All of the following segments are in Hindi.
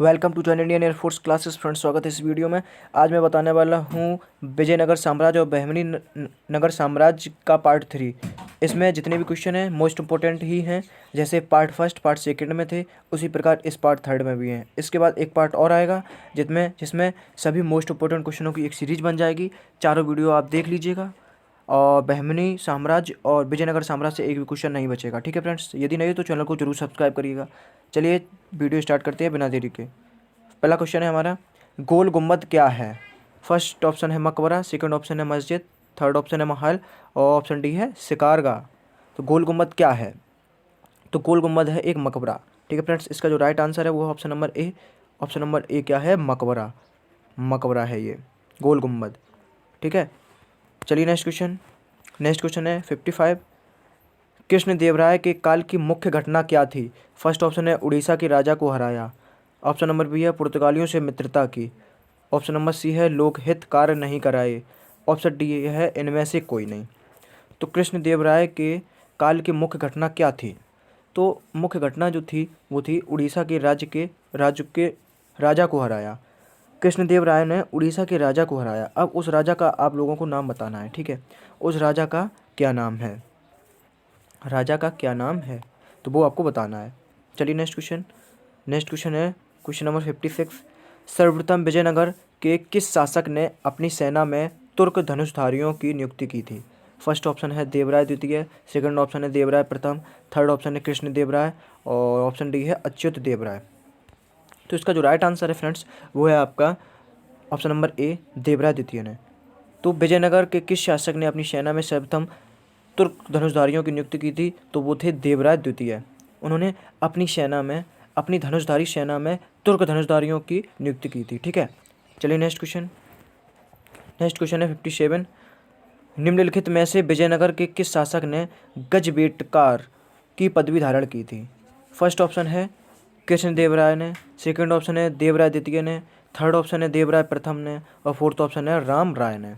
Welcome to join Indian air force classes friends. स्वागत है इस वीडियो में। आज मैं बताने वाला हूँ विजयनगर साम्राज्य और बहमनी नगर साम्राज्य का पार्ट 3। इसमें जितने भी क्वेश्चन हैं मोस्ट इंपॉर्टेंट ही हैं। जैसे पार्ट फर्स्ट पार्ट सेकंड में थे उसी प्रकार इस पार्ट थर्ड में भी हैं। इसके बाद एक पार्ट और आएगा जिसमें सभी मोस्ट इंपॉर्टेंट क्वेश्चनों की एक सीरीज बन जाएगी। चारों वीडियो आप देख लीजिएगा और बहमनी साम्राज्य और विजयनगर साम्राज्य से एक भी क्वेश्चन नहीं बचेगा। ठीक है फ्रेंड्स, यदि नहीं तो चैनल को जरूर सब्सक्राइब करिएगा। चलिए वीडियो स्टार्ट करते हैं बिना देरी के। पहला क्वेश्चन है हमारा, गोल गुम्बद क्या है? फर्स्ट ऑप्शन है मकबरा, सेकंड ऑप्शन है मस्जिद, थर्ड ऑप्शन है महल और ऑप्शन डी है शिकारगाह। तो गोल गुम्बद क्या है? तो गोल गुम्बद है एक मकबरा। ठीक है फ्रेंड्स, इसका जो राइट आंसर है वो ऑप्शन नंबर ए। ऑप्शन नंबर ए क्या है? मकबरा। मकबरा है ये गोल गुम्बद। ठीक है, चलिए नेक्स्ट क्वेश्चन। नेक्स्ट क्वेश्चन है 55। कृष्ण देव राय के काल की मुख्य घटना क्या थी? फर्स्ट ऑप्शन है उड़ीसा के राजा को हराया। ऑप्शन नंबर बी है पुर्तगालियों से मित्रता की। ऑप्शन नंबर सी है लोकहित कार्य नहीं कराए। ऑप्शन डी है इनमें से कोई नहीं। तो कृष्ण देव राय के काल की मुख्य घटना क्या थी? तो मुख्य घटना जो थी वो थी उड़ीसा के राज्य के राजा को हराया। कृष्ण देव राय ने उड़ीसा के राजा को हराया। अब उस राजा का आप लोगों को नाम बताना है। ठीक है, उस राजा का क्या नाम है? राजा का क्या नाम है तो वो आपको बताना है। चलिए नेक्स्ट क्वेश्चन। नेक्स्ट क्वेश्चन है क्वेश्चन नंबर 56। सर्वप्रथम विजयनगर के किस शासक ने अपनी सेना में तुर्क धनुषधारियों की नियुक्ति की थी? फर्स्ट ऑप्शन है देवराय द्वितीय, सेकंड ऑप्शन है देवराय प्रथम, थर्ड ऑप्शन है कृष्ण देव राय और ऑप्शन डी है अच्युत देव राय। तो इसका जो राइट आंसर है फ्रेंड्स वो है आपका ऑप्शन नंबर ए, देवराय द्वितीय ने। तो विजयनगर के किस शासक ने अपनी सेना में सर्वप्रथम तुर्क धनुषधारियों की नियुक्ति की थी? तो वो थे देवराय द्वितीय। उन्होंने अपनी धनुषधारी सेना में तुर्क धनुषधारियों की नियुक्ति की थी। ठीक है, चलिए नेक्स्ट क्वेश्चन। नेक्स्ट क्वेश्चन है 57। निम्नलिखित में से विजयनगर के किस शासक ने गजबेटकार की पदवी धारण की थी? फर्स्ट ऑप्शन है कृष्ण देव राय ने, सेकंड ऑप्शन है देवराय द्वितीय ने, थर्ड ऑप्शन है देवराय प्रथम ने और फोर्थ ऑप्शन है राम राय ने।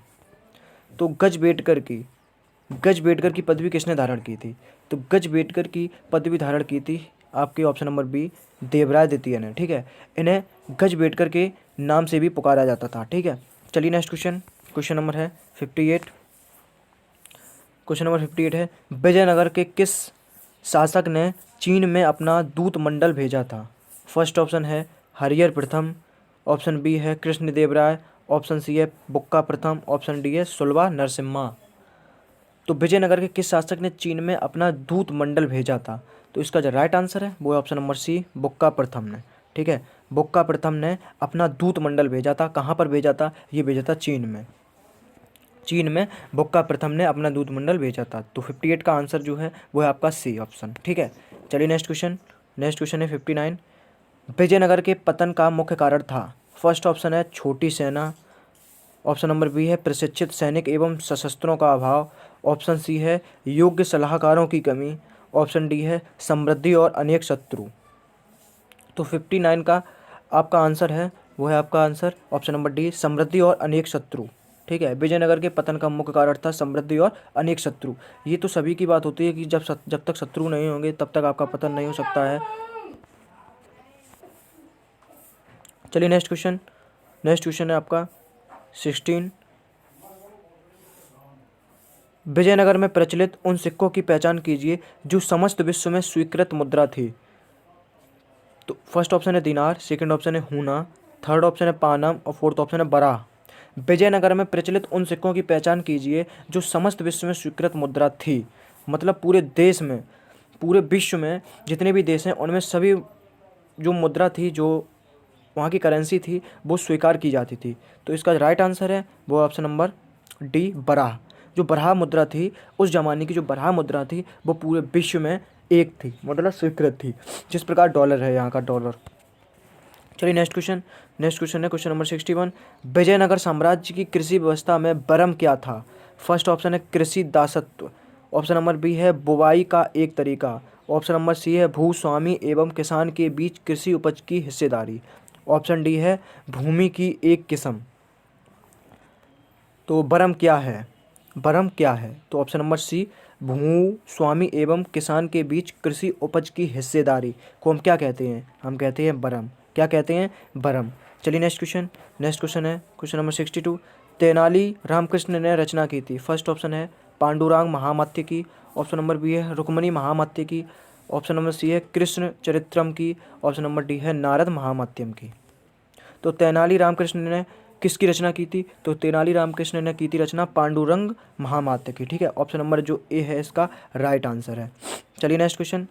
तो गजबेटकर की पदवी किसने धारण की थी? तो गजबेटकर की पदवी धारण की थी आपके ऑप्शन नंबर बी, देवराय द्वितीय ने। ठीक है, इन्हें गजबेटकर के नाम से भी पुकारा जाता था। ठीक है, चलिए नेक्स्ट क्वेश्चन। क्वेश्चन नंबर है 58। क्वेश्चन नंबर 58 है, विजयनगर के किस शासक ने चीन में अपना दूत मंडल भेजा था? फर्स्ट ऑप्शन है हरिहर प्रथम, ऑप्शन बी है कृष्ण देव राय, ऑप्शन सी है बुक्का प्रथम, ऑप्शन डी है सुलभा नरसिम्हा। तो विजयनगर के किस शासक ने चीन में अपना दूत मंडल भेजा था? तो इसका जो राइट आंसर है वो है ऑप्शन नंबर सी, बुक्का प्रथम ने। ठीक है, बुक्का प्रथम ने अपना दूत मंडल भेजा था। कहाँ पर भेजा था? ये भेजा था चीन में। चीन में बुक्का प्रथम ने अपना दूत मंडल भेजा था। तो 58 का आंसर जो है वो है आपका सी ऑप्शन। ठीक है, चलिए नेक्स्ट क्वेश्चन। नेक्स्ट क्वेश्चन है 59। विजयनगर के पतन का मुख्य कारण था? फर्स्ट ऑप्शन है छोटी सेना, ऑप्शन नंबर बी है प्रशिक्षित सैनिक एवं सशस्त्रों का अभाव, ऑप्शन सी है योग्य सलाहकारों की कमी, ऑप्शन डी है समृद्धि और अनेक शत्रु। तो 59 का आपका आंसर है वो है आपका आंसर ऑप्शन नंबर डी, समृद्धि और अनेक शत्रु। ठीक है, विजयनगर के पतन का मुख्य कारण था समृद्धि और अनेक शत्रु। ये तो सभी की बात होती है कि जब तक शत्रु नहीं होंगे तब तक आपका पतन नहीं हो सकता है। चलिए नेक्स्ट क्वेश्चन। नेक्स्ट क्वेश्चन है आपका 16। विजयनगर में प्रचलित उन सिक्कों की पहचान कीजिए जो समस्त विश्व में स्वीकृत मुद्रा थी। तो फर्स्ट ऑप्शन है दिनार, सेकंड ऑप्शन है हूना, थर्ड ऑप्शन है पानम और फोर्थ ऑप्शन है बराह। विजयनगर में प्रचलित उन सिक्कों की पहचान कीजिए जो समस्त विश्व में स्वीकृत मुद्रा थी। मतलब पूरे देश में, पूरे विश्व में जितने भी देश हैं उनमें सभी जो मुद्रा थी, जो वहाँ की करेंसी थी वो स्वीकार की जाती थी। तो इसका राइट आंसर है वो ऑप्शन नंबर डी, बराह। जो बराह मुद्रा थी, उस जमाने की जो बराह मुद्रा थी वो पूरे विश्व में एक थी, मतलब स्वीकृत थी, जिस प्रकार डॉलर है यहाँ का डॉलर। चलिए नेक्स्ट क्वेश्चन। नेक्स्ट क्वेश्चन है क्वेश्चन नंबर 61। विजयनगर साम्राज्य की कृषि व्यवस्था में बरम क्या था? फर्स्ट ऑप्शन है कृषि दासत्व, ऑप्शन नंबर बी है बुवाई का एक तरीका, ऑप्शन नंबर सी है भूस्वामी एवं किसान के बीच कृषि उपज की हिस्सेदारी, ऑप्शन डी है भूमि की एक किस्म। तो बरम क्या है? बरम क्या है? तो ऑप्शन नंबर सी, भूस्वामी एवं किसान के बीच कृषि उपज की हिस्सेदारी को हम क्या कहते हैं? हम कहते हैं बरम। क्या कहते हैं? भरम। चलिए नेक्स्ट क्वेश्चन है क्वेश्चन नंबर 62। तेनाली रामकृष्ण ने रचना की थी। फर्स्ट ऑप्शन है पांडुरंग महामत्य की, ऑप्शन नंबर बी है रुक्मणी महामत्य की, ऑप्शन नंबर सी है कृष्ण चरित्रम की, ऑप्शन नंबर डी है नारद महामत्यम की। तो तेनाली रामकृष्ण ने किसकी रचना की थी? तो तेनाली रामकृष्ण ने की थी रचना पांडुरंग महामात्य की। ठीक है, ऑप्शन नंबर जो ए है इसका राइट आंसर है। चलिए नेक्स्ट क्वेश्चन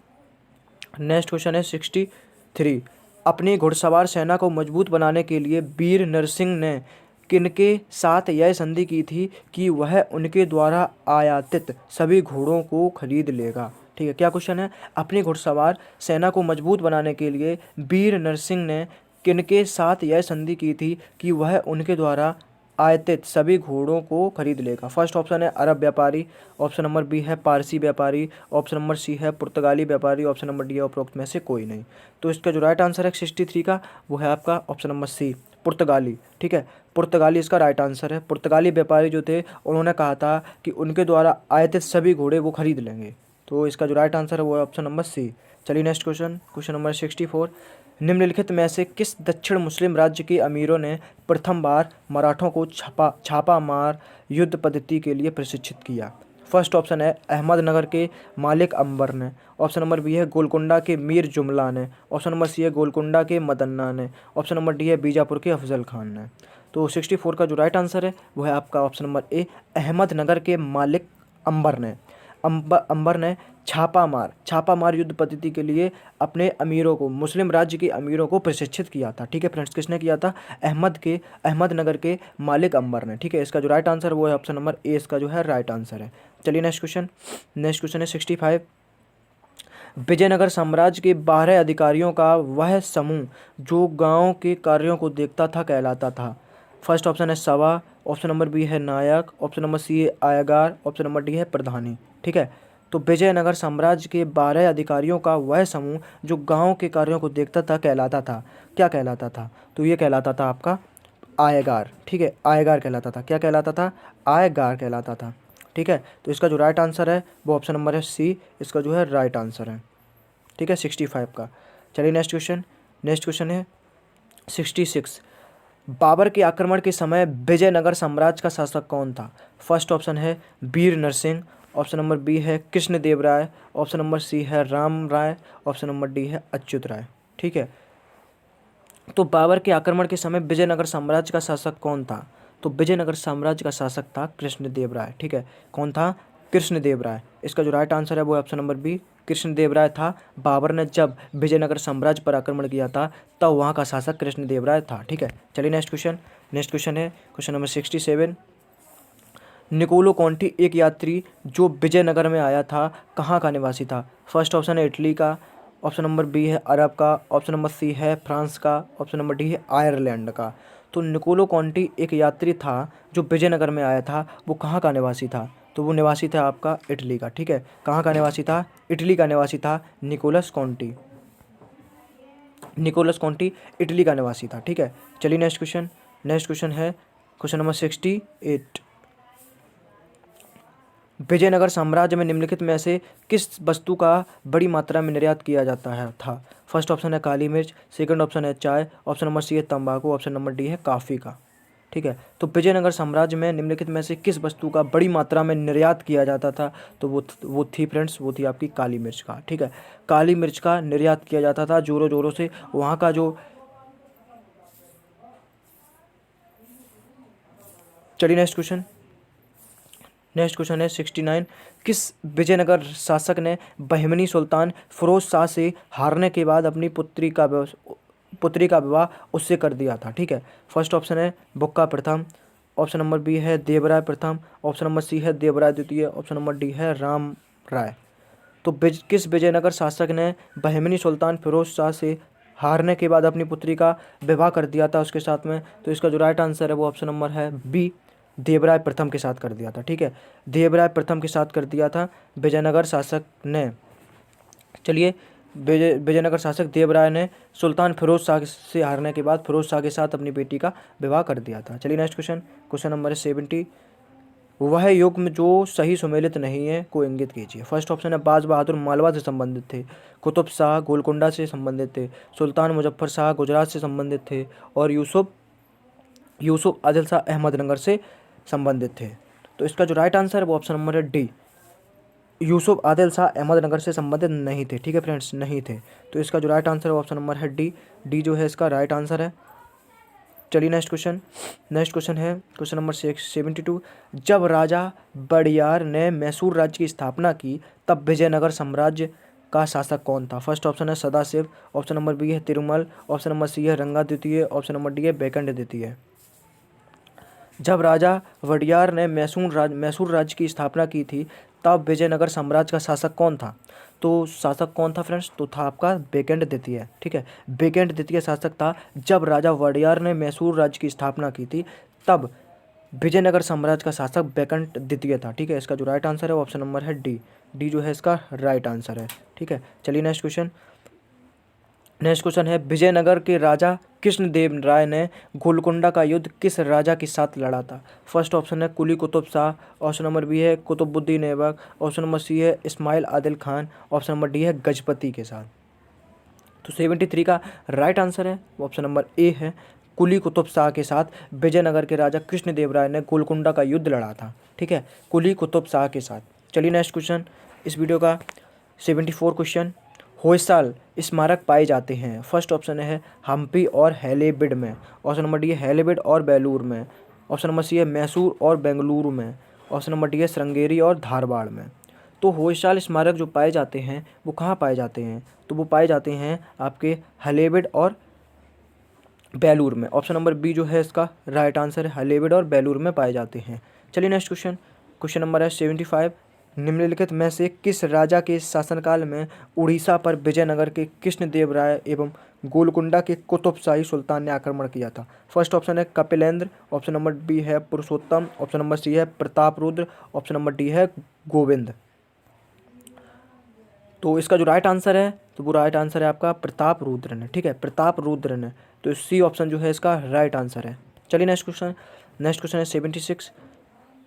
है 63। अपनी घुड़सवार सेना को मजबूत बनाने के लिए वीर नरसिंह ने किनके साथ यह संधि की थी कि वह उनके द्वारा आयातित सभी घोड़ों को खरीद लेगा? ठीक है, क्या क्वेश्चन है? अपनी घुड़सवार सेना को मजबूत बनाने के लिए वीर नरसिंह ने किनके साथ यह संधि की थी कि वह उनके द्वारा आयातित सभी घोड़ों को खरीद लेगा? फर्स्ट ऑप्शन है अरब व्यापारी, ऑप्शन नंबर बी है पारसी व्यापारी, ऑप्शन नंबर सी है पुर्तगाली व्यापारी, ऑप्शन नंबर डी है उपरोक्त में से कोई नहीं। तो इसका जो राइट आंसर है 63 का वो है आपका ऑप्शन नंबर सी पुर्तगाली। ठीक है, पुर्तगाली इसका राइट आंसर है। पुर्तगाली व्यापारी जो थे उन्होंने कहा था कि उनके द्वारा आयातित सभी घोड़े वो खरीद लेंगे। तो इसका जो राइट आंसर है वो है ऑप्शन नंबर सी। चलिए नेक्स्ट क्वेश्चन नंबर 64। निम्नलिखित में से किस दक्षिण मुस्लिम राज्य के अमीरों ने प्रथम बार मराठों को छापा मार युद्ध पद्धति के लिए प्रशिक्षित किया? फर्स्ट ऑप्शन है अहमदनगर के मालिक अंबर ने, ऑप्शन नंबर बी है गोलकुंडा के मीर जुमला ने, ऑप्शन नंबर सी है गोलकुंडा के मदन्ना ने, ऑप्शन नंबर डी है बीजापुर के अफजल खान ने। तो 64 का जो राइट आंसर है वो है आपका ऑप्शन नंबर ए अहमदनगर के मालिक अंबर ने। अंबर ने छापा मार युद्ध पद्धति के लिए अपने अमीरों को, मुस्लिम राज्य के अमीरों को प्रशिक्षित किया था। ठीक है फ्रेंड्स, किसने किया था? अहमदनगर के मालिक अंबर ने। ठीक है, इसका जो राइट आंसर वो है ऑप्शन नंबर ए, इसका जो है राइट आंसर है। चलिए नेक्स्ट क्वेश्चन है 65। विजयनगर साम्राज्य के 12 अधिकारियों का वह समूह जो गांव के कार्यों को देखता था कहलाता था? फर्स्ट ऑप्शन है सभा, ऑप्शन नंबर बी है नायक, ऑप्शन नंबर सी है आयगार, ऑप्शन नंबर डी है प्रधानी। ठीक है, तो विजयनगर साम्राज्य के 12 अधिकारियों का वह समूह जो गांव के कार्यों को देखता था कहलाता था, क्या कहलाता था? तो ये कहलाता था आपका आयगार। ठीक है, आयगार कहलाता था। क्या कहलाता था? आयगार कहलाता था। ठीक है, तो इसका जो राइट आंसर है वो ऑप्शन नंबर है सी, इसका जो है राइट आंसर है। ठीक है, 65 का। चलिए नेक्स्ट क्वेश्चन है 66। बाबर के आक्रमण के समय विजयनगर साम्राज्य का शासक कौन था? फर्स्ट ऑप्शन है वीर नरसिंह, ऑप्शन नंबर बी है कृष्णदेव राय, ऑप्शन नंबर सी है राम राय, ऑप्शन नंबर डी है अच्युत राय। ठीक है, तो बाबर के आक्रमण के समय विजयनगर साम्राज्य का शासक कौन था? तो विजयनगर साम्राज्य का शासक था कृष्णदेव राय। ठीक है, कौन था? कृष्णदेव राय। इसका जो राइट आंसर है वो ऑप्शन नंबर बी कृष्णदेव राय था। बाबर ने जब विजयनगर साम्राज्य पर आक्रमण किया था तब वहाँ का शासक कृष्णदेव राय था। ठीक है, चलिए नेक्स्ट क्वेश्चन है क्वेश्चन नंबर 67। निकोलो कॉन्टी एक यात्री जो विजयनगर में आया था कहाँ का निवासी था? फर्स्ट ऑप्शन है इटली का, ऑप्शन नंबर बी है अरब का, ऑप्शन नंबर सी है फ्रांस का, ऑप्शन नंबर डी है आयरलैंड का। तो निकोलो कॉन्टी एक यात्री था जो विजयनगर में आया था, वो कहाँ का निवासी था? तो वो निवासी था आपका इटली का। ठीक है, कहाँ का निवासी था? इटली का निवासी था निकोलस कॉन्टी इटली का निवासी था। ठीक है, चलिए नेक्स्ट क्वेश्चन है क्वेश्चन नंबर 68। विजयनगर साम्राज्य में निम्नलिखित में से किस वस्तु का बड़ी मात्रा में निर्यात किया जाता है था? फर्स्ट ऑप्शन है काली मिर्च, सेकंड ऑप्शन है चाय, ऑप्शन नंबर सी है तंबाकू, ऑप्शन नंबर डी है कॉफ़ी का। ठीक है, तो विजयनगर साम्राज्य में निम्नलिखित में से किस वस्तु का बड़ी मात्रा में निर्यात किया जाता था? तो वो थी फ्रेंड्स, वो थी आपकी काली मिर्च का। ठीक है, काली मिर्च का निर्यात किया जाता था जोरों जोरों से। वहाँ का जो चलिए नेक्स्ट क्वेश्चन है 69। किस विजयनगर शासक ने बहमनी सुल्तान फिरोज शाह से हारने के बाद अपनी पुत्री का विवाह उससे कर दिया था? ठीक है, फर्स्ट ऑप्शन है बुक्का प्रथम, ऑप्शन नंबर बी है देवराय प्रथम, ऑप्शन नंबर सी है देवराय द्वितीय, ऑप्शन नंबर डी है राम राय। तो किस विजयनगर शासक ने बहमनी सुल्तान फिरोज शाह से हारने के बाद अपनी पुत्री का विवाह कर दिया था उसके साथ में? तो इसका जो राइट आंसर है वो ऑप्शन नंबर है बी देवराय प्रथम के साथ कर दिया था। ठीक है, देवराय प्रथम के साथ कर दिया था विजयनगर शासक ने। चलिए, विजयनगर शासक देवराय ने सुल्तान फिरोज शाह से हारने के बाद फिरोज शाह के साथ अपनी बेटी का विवाह कर दिया था। चलिए नेक्स्ट क्वेश्चन नंबर 70। वह युग्म जो सही सुमेलित नहीं है को इंगित कीजिए। फर्स्ट ऑप्शन है बाज बहादुर मालवा से संबंधित थे, कुतुब शाह गोलकुंडा से संबंधित थे, सुल्तान मुजफ्फर शाह गुजरात से संबंधित थे और यूसुफ यूसुफ आदिल शाह अहमदनगर से संबंधित थे। तो इसका जो राइट आंसर है वो ऑप्शन नंबर है डी, यूसुफ आदिल शाह अहमदनगर से संबंधित नहीं थे। ठीक है फ्रेंड्स, नहीं थे। तो इसका जो राइट आंसर है वो ऑप्शन नंबर है डी, डी जो है इसका राइट आंसर है। चलिए नेक्स्ट क्वेश्चन है क्वेश्चन नंबर 72। जब राजा बड़ियार ने मैसूर राज्य की स्थापना की तब विजयनगर साम्राज्य का शासक कौन था? फर्स्ट ऑप्शन है सदाशिव, ऑप्शन नंबर बी है तिरुमल, ऑप्शन नंबर सी है रंगा द्वितीय, ऑप्शन नंबर डी है बेकंड द्वितीय। जब राजा वडियार ने मैसूर राज्य की स्थापना की थी तब विजयनगर साम्राज्य का शासक कौन था? तो शासक कौन था फ्रेंड्स? तो था आपका बेकंड द्वितीय। ठीक है, बेकंड द्वितीय शासक था जब राजा वडियार ने मैसूर राज्य की स्थापना की थी तब विजयनगर साम्राज्य का शासक बेकंड द्वितीय था। ठीक है, इसका जो राइट आंसर है वो ऑप्शन नंबर है डी, डी जो है इसका राइट आंसर है। ठीक है, चलिए नेक्स्ट क्वेश्चन है विजयनगर के राजा कृष्णदेव राय ने गोलकुंडा का युद्ध किस राजा के साथ लड़ा था? फर्स्ट ऑप्शन है Quli Qutb Shah, option number B है Qutbuddin Aibak, option number C है Ismail Adil Khan, option number D है गजपति के साथ। तो 73 का राइट आंसर है ऑप्शन नंबर ए है, कुली कुतुब शाह के साथ विजयनगर के राजा कृष्णदेव राय ने गोलकुंडा का युद्ध लड़ा था। ठीक है, कुली कुतुब शाह के साथ। चलिए नेक्स्ट क्वेश्चन इस वीडियो का 74 क्वेश्चन। होयसाल स्मारक पाए जाते हैं। फर्स्ट ऑप्शन है हम्पी और हैलेबिड में, ऑप्शन नंबर डी है हैलेबिड और बेलूर में, ऑप्शन नंबर सी है मैसूर और बेंगलुरु में, ऑप्शन नंबर डी है श्रृंगेरी और धारवाड़ में। तो होयसाल स्मारक जो पाए जाते हैं वो कहाँ पाए जाते हैं? तो वो पाए जाते हैं आपके हैलेबिड और बेलूर में। ऑप्शन नंबर बी जो है इसका राइट आंसर है, हैलेबिड और बेलूर में पाए जाते हैं। चलिए नेक्स्ट क्वेश्चन नंबर है 75। निम्नलिखित में से किस राजा के शासनकाल में उड़ीसा पर विजयनगर के कृष्णदेव राय एवं गोलकुंडा के कुतुबशाही सुल्तान ने आक्रमण किया था? फर्स्ट ऑप्शन है कपिलेंद्र, ऑप्शन नंबर बी है पुरुषोत्तम, ऑप्शन नंबर सी है प्रतापरुद्र, ऑप्शन नंबर डी है गोविंद। तो इसका जो राइट आंसर है तो वो राइट आंसर है आपका प्रतापरुद्र ने। ठीक है, प्रतापरुद्र ने। तो सी ऑप्शन जो है इसका राइट आंसर है। चलिए नेक्स्ट क्वेश्चन है 76।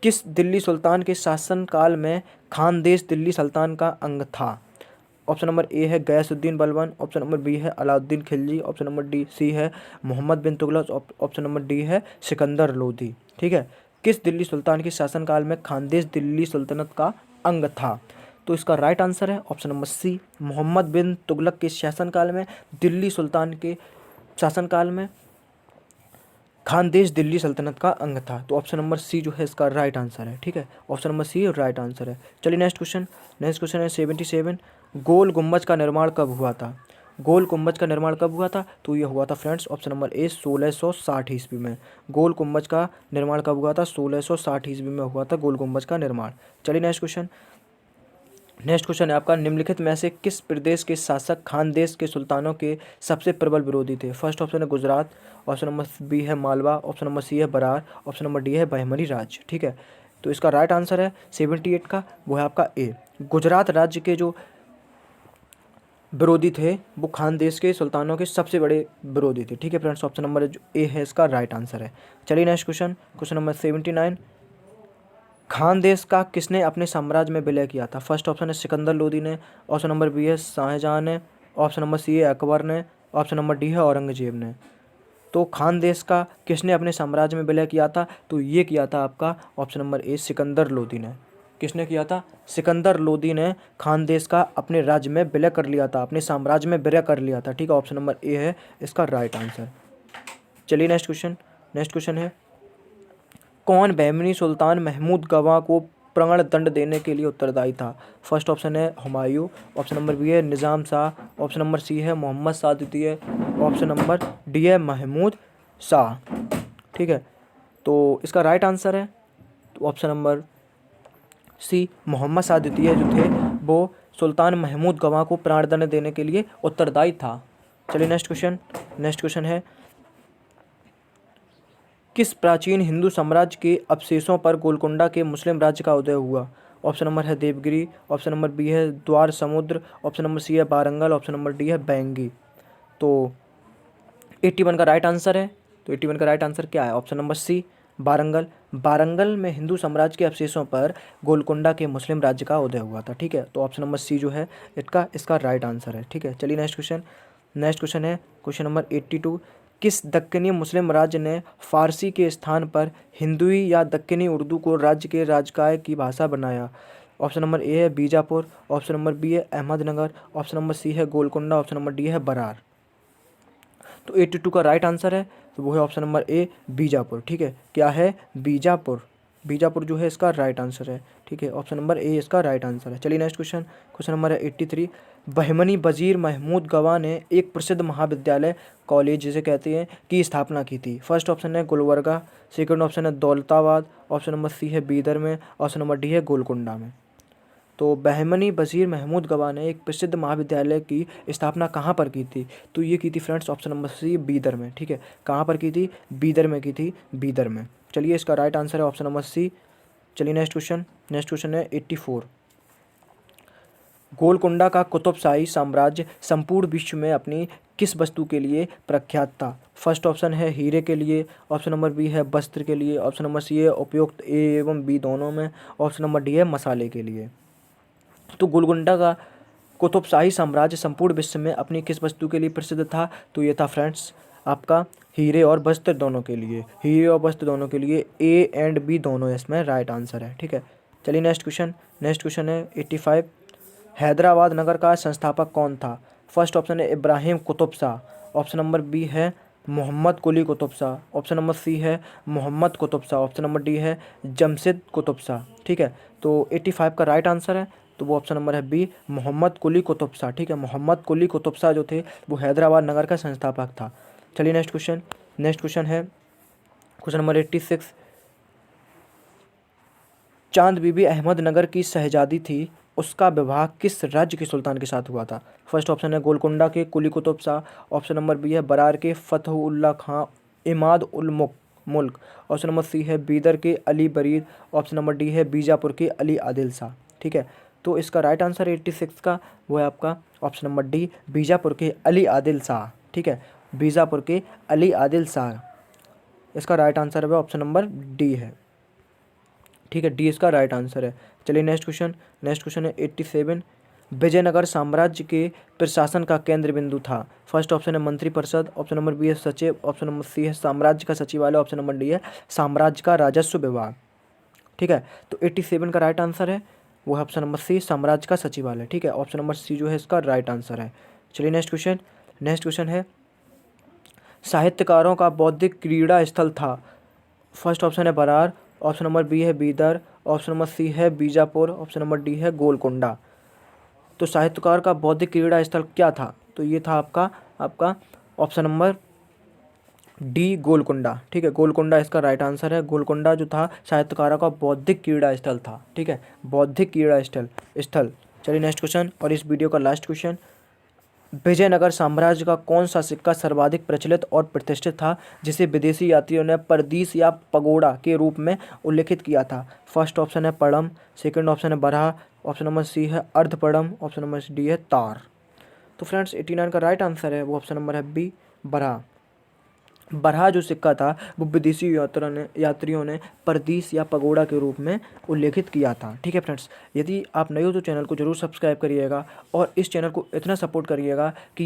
किस दिल्ली सुल्तान के शासनकाल में खानदेश दिल्ली सुल्तान का अंग था? ऑप्शन नंबर ए है Ghiyasuddin Balban, option number B है Alauddin Khilji, option number D C है Muhammad bin Tughlaq, option number D है सिकंदर लोदी। ठीक है, किस दिल्ली सुल्तान के शासनकाल में खानदेश दिल्ली सल्तनत का अंग था? तो इसका राइट आंसर है option number C, Mohammad bin Tughlaq के शासनकाल में दिल्ली सुल्तान के शासनकाल में खानदेश दिल्ली सल्तनत का अंग था। तो ऑप्शन नंबर सी जो है इसका राइट आंसर है। ठीक है, option number C right answer है। चलिए नेक्स्ट क्वेश्चन है 77। गोल गुम्बज का निर्माण कब हुआ था? गोल गुम्बज का निर्माण कब हुआ था? तो ये हुआ था फ्रेंड्स ऑप्शन नंबर ए 1660 ईस्वी में। गोल गुम्बज का निर्माण कब हुआ था? 1660 ईस्वी में हुआ था गोल गुम्बज का निर्माण। चलिए नेक्स्ट क्वेश्चन है आपका निम्नलिखित में से किस प्रदेश के शासक खानदेश के सुल्तानों के सबसे प्रबल विरोधी थे? फर्स्ट ऑप्शन है गुजरात, ऑप्शन नंबर बी है मालवा, ऑप्शन नंबर सी है बरार, ऑप्शन नंबर डी है बहमनी राज्य। ठीक है, तो इसका राइट आंसर है 78 का वो है आपका ए, गुजरात राज्य के जो विरोधी थे वो खानदेश के सुल्तानों के सबसे बड़े विरोधी थे। ठीक है फ्रेंड्स, ऑप्शन नंबर जो ए है इसका राइट आंसर है। चलिए नेक्स्ट क्वेश्चन नंबर 79। खानदेश का किसने अपने साम्राज्य में विलय किया था? फर्स्ट ऑप्शन है सिकंदर लोदी ने, ऑप्शन नंबर बी है शाहजहां ने, ऑप्शन नंबर सी है अकबर ने, ऑप्शन नंबर डी है औरंगजेब ने। तो खानदेश का किसने अपने साम्राज्य में विलय किया था? तो ये किया था आपका ऑप्शन नंबर ए सिकंदर लोदी ने। किसने किया था? सिकंदर लोदी ने खानदेश का अपने राज्य में विलय कर लिया था, अपने साम्राज्य में विलय कर लिया था। ठीक है, ऑप्शन नंबर ए है इसका राइट आंसर। चलिए नेक्स्ट क्वेश्चन है कौन बहमनी सुल्तान महमूद गवाह को प्राण दंड देने के लिए उत्तरदायी था? फर्स्ट ऑप्शन है हुमायूं, ऑप्शन नंबर बी है निज़ाम शाह, ऑप्शन नंबर सी है मोहम्मद शाह द्वितीय, ऑप्शन नंबर डी है महमूद शाह। ठीक है, तो इसका राइट आंसर है तो option number C Mohammed Shah द्वितीय जो थे वो सुल्तान महमूद गवाह को प्राण दंड देने के लिए उत्तरदायी था। चलिए नेक्स्ट क्वेश्चन है किस प्राचीन हिंदू साम्राज्य के अवशेषों पर गोलकुंडा के मुस्लिम राज्य का उदय हुआ? ऑप्शन नंबर है देवगिरी, ऑप्शन नंबर बी है द्वार समुद्र, ऑप्शन नंबर सी है बारंगल, ऑप्शन नंबर डी है बैंगी। तो 81 का राइट आंसर है। तो 81 का राइट आंसर क्या है? Option number C Warangal. Warangal में हिंदू साम्राज्य के अवशेषों पर गोलकुंडा के मुस्लिम राज्य का उदय हुआ था। ठीक है, तो ऑप्शन नंबर सी जो है इसका राइट आंसर है। ठीक है, चलिए नेक्स्ट क्वेश्चन है क्वेश्चन नंबर 82। किस दक्कनी मुस्लिम राज्य ने फारसी के स्थान पर हिंदुई या दक्कनी उर्दू को राज्य के राजकाय की भाषा बनाया? ऑप्शन नंबर ए है बीजापुर, ऑप्शन नंबर बी है अहमदनगर, ऑप्शन नंबर सी है गोलकुंडा, ऑप्शन नंबर डी है बरार। तो 82 का राइट आंसर है तो वो है ऑप्शन नंबर ए बीजापुर। ठीक है, क्या है? बीजापुर। बीजापुर जो है इसका राइट आंसर है। ठीक है, ऑप्शन नंबर ए इसका राइट आंसर है। चलिए नेक्स्ट क्वेश्चन नंबर है 83। बहमनी वजीर महमूद गवाह ने एक प्रसिद्ध महाविद्यालय कॉलेज जिसे कहते हैं की स्थापना की थी? फर्स्ट ऑप्शन है गुलबर्गा, सेकंड ऑप्शन है दौलताबाद, ऑप्शन नंबर सी है बीदर में, ऑप्शन नंबर डी है गोलकुंडा में। तो बहमनी वजीर महमूद गवाह ने एक प्रसिद्ध महाविद्यालय की स्थापना कहाँ पर की थी? तो ये की थी friends option number C Bidar में। ठीक है, कहाँ पर की थी? बीदर में की थी, बीदर में। चलिए इसका राइट आंसर है ऑप्शन नंबर सी। चलिए नेक्स्ट क्वेश्चन है 84। गोलकुंडा का कुतुबशाही साम्राज्य संपूर्ण विश्व में अपनी किस वस्तु के लिए प्रख्यात था? फर्स्ट ऑप्शन है हीरे के लिए, ऑप्शन नंबर बी है वस्त्र के लिए, ऑप्शन नंबर सी है उपयुक्त ए एवं बी दोनों में, ऑप्शन नंबर डी है मसाले के लिए। तो गोलकुंडा का कुतुबशाही साम्राज्य संपूर्ण विश्व में अपनी किस वस्तु के लिए प्रसिद्ध था? तो ये था फ्रेंड्स आपका हीरे और वस्त्र दोनों के लिए। हीरे और वस्त्र दोनों के लिए, ए एंड बी दोनों इसमें राइट आंसर है। ठीक है, चलिए नेक्स्ट क्वेश्चन है 85। हैदराबाद नगर का संस्थापक कौन था? फर्स्ट ऑप्शन है Ibrahim Qutb Shah, option number B है Muhammad Quli Qutb Shah, option number C है Muhammad Qutb Shah, option number D है जमशेद कुतुब शाह। ठीक है, तो 85 का राइट आंसर है तो वो ऑप्शन नंबर है बी मोहम्मद कुली कुतुब शाह। ठीक है, मोहम्मद कुली कुतुब शाह जो थे वो हैदराबाद नगर का संस्थापक था। चलिए नेक्स्ट क्वेश्चन है क्वेश्चन नंबर 86। चांद बीबी अहमदनगर की शहजादी थी, उसका विवाह किस राज्य के सुल्तान के साथ हुआ था? फर्स्ट ऑप्शन है गोलकुंडा के Quli Qutb Shah, option number B है बरार के फतहुल्ला खां इमाद उल मुल्क, ऑप्शन नंबर सी है बीदर के Ali Barid, option number D है बीजापुर के अली आदिल शाह। ठीक है, तो इसका राइट आंसर 86 का वो है आपका ऑप्शन नंबर डी बीजापुर के अली आदिल शाह। ठीक है, बीजापुर के अली आदिल शाह इसका राइट आंसर है ऑप्शन नंबर डी है। ठीक है, डी इसका राइट आंसर है। चलिए नेक्स्ट क्वेश्चन है 87। विजयनगर साम्राज्य के प्रशासन का केंद्र बिंदु था? फर्स्ट ऑप्शन है मंत्रिपरिषद, ऑप्शन नंबर बी है सचिव, ऑप्शन नंबर सी है साम्राज्य का सचिवालय, ऑप्शन नंबर डी है साम्राज्य का राजस्व विभाग। ठीक है, तो 87 का राइट आंसर है वो है ऑप्शन नंबर सी साम्राज्य का सचिवालय। ठीक है, ऑप्शन नंबर सी जो है इसका राइट आंसर है। चलिए नेक्स्ट क्वेश्चन है साहित्यकारों का बौद्धिक क्रीड़ा स्थल था? फर्स्ट ऑप्शन है बरार, ऑप्शन नंबर बी है बीदर, ऑप्शन नंबर सी है बीजापुर, ऑप्शन नंबर डी है गोलकुंडा। तो साहित्यकार का बौद्धिक क्रीड़ा स्थल क्या था? तो ये था आपका ऑप्शन नंबर डी गोलकुंडा। ठीक है, गोलकुंडा इसका राइट आंसर है। गोलकुंडा जो था साहित्यकारों का बौद्धिक क्रीड़ा स्थल था। ठीक है, बौद्धिक क्रीड़ा स्थल। चलिए नेक्स्ट क्वेश्चन और इस वीडियो का लास्ट क्वेश्चन। विजयनगर साम्राज्य का कौन सा सिक्का सर्वाधिक प्रचलित और प्रतिष्ठित था जिसे विदेशी यात्रियों ने परदीस या पगोड़ा के रूप में उल्लेखित किया था? फर्स्ट ऑप्शन है पड़म, सेकंड ऑप्शन है बरहा, ऑप्शन नंबर सी है अर्धपड़म, ऑप्शन नंबर डी है तार। तो फ्रेंड्स 89 का राइट आंसर है वो ऑप्शन नंबर है बी बरहा। बरहा जो सिक्का था वो विदेशी यात्रियों ने परदीस या पगोड़ा के रूप में उल्लेखित किया था। ठीक है फ्रेंड्स, यदि आप नए हो तो चैनल को जरूर सब्सक्राइब करिएगा और इस चैनल को इतना सपोर्ट करिएगा कि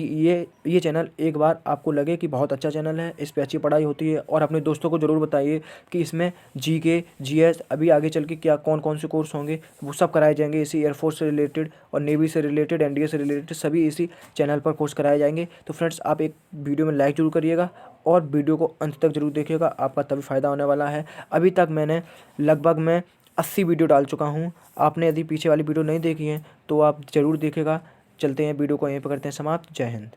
ये चैनल एक बार आपको लगे कि बहुत अच्छा चैनल है, इस पर अच्छी पढ़ाई होती है। और अपने दोस्तों को ज़रूर बताइए कि इसमें जीके जीएस अभी आगे चल के क्या कौन से कोर्स होंगे वो सब कराए जाएंगे। इसी एयरफोर्स से रिलेटेड और नेवी से रिलेटेड, एनडीए से रिलेटेड सभी इसी चैनल पर कोर्स कराए जाएंगे। तो फ्रेंड्स आप एक वीडियो में लाइक जरूर करिएगा और वीडियो को अंत तक जरूर देखिएगा, आपका तभी फ़ायदा होने वाला है। अभी तक मैंने लगभग 80 वीडियो डाल चुका हूँ। आपने यदि पीछे वाली वीडियो नहीं देखी है तो आप ज़रूर देखिएगा। चलते हैं, वीडियो को यहीं पर करते हैं समाप्त। जय हिंद।